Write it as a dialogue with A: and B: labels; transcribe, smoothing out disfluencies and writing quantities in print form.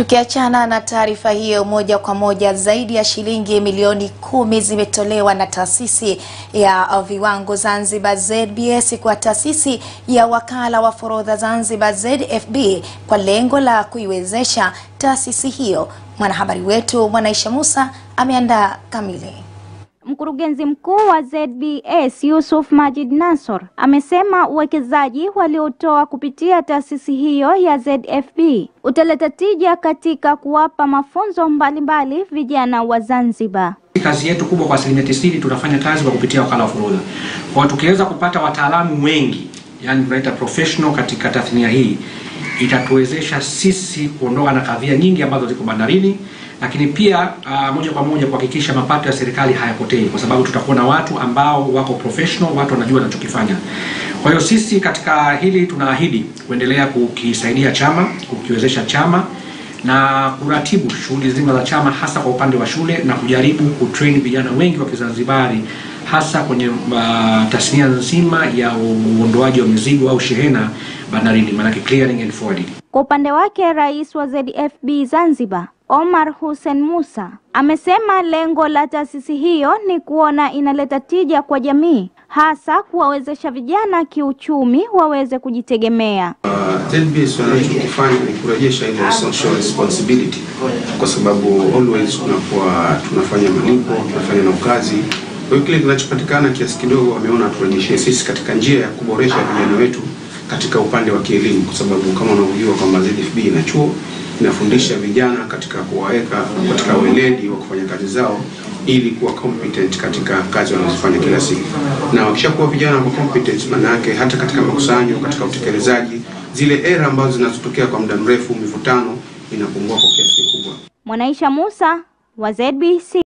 A: Tukiachana na taarifa hiyo moja kwa moja, zaidi ya shilingi milioni 10 zimetolewa na taasisi ya viwango Zanzibar ZBS kwa taasisi ya wakala wa forodha Zanzibar ZFB kwa lengo la kuiwezesha taasisi hiyo. Mwanahabari wetu Mwanaisha Musa ameandaa kamili.
B: Mkurugenzi mkuu wa ZBS Yusuf Majid Nasor amesema uwekezaji waliotoa kupitia taasisi hiyo ya ZFB utaleta tija katika kuwapa mafunzo mbalimbali vijana wa Zanzibar.
C: Kazi yetu kubwa kwa 90% tunafanya kazi kwa kupitia wakala wa forodha. Kwa tukiweza kupata wataalamu wengi, yani tunaita professional katika tasnia hii, itatuwezesha sisi kuondoa na kadhia nyingi ambazo ziko bandarini, lakini pia moja kwa moja kuhakikisha mapato ya serikali hayapotei, kwa sababu tutakuwa na watu ambao wako professional, watu wanajua wanachokifanya. Kwa hiyo sisi katika hili tunaahidi kuendelea kukisaidia chama, kukiwezesha chama na kuratibu shughuli zima za chama, hasa kwa upande wa shule, na kujaribu kutrain vijana wengi wa Kizanzibari hasa kwenye tasnia nzima ya uondoaji wa mizigo au shehena bandarini, maana clearing and forwarding.
B: Kwa upande wake, rais wa ZFB Zanzibar Omar Hussein Musa amesema lengo la taasisi hiyo ni kuona inaleta tija kwa jamii, hasa kuwawezesha vijana kiuchumi waweze kujitegemea.
D: ZBS wanachokifanya ni kurejesha ile social responsibility, kwa sababu always tunafanya malipo, tunafanya na kazi. Kwa hiyo kile kinachopatikana kiasi kidogo wameona turejeshe sisi katika njia ya kuboresha vijana wetu katika upande wa kielimu, kwa sababu kama unavyojua kwamba ZFB ina chuo inafundisha vijana katika kuwaweka katika weledi wa kufanya kazi zao ili kuwa competent katika kazi wanazofanya kila siku. Na wakishakuwa vijana wa competent, maana yake hata katika makusanyo, katika utekelezaji, zile error ambazo zinazotokea kwa muda mrefu, mivutano, inapungua kwa kiasi kikubwa.
B: Mwanaisha Musa wa ZBC.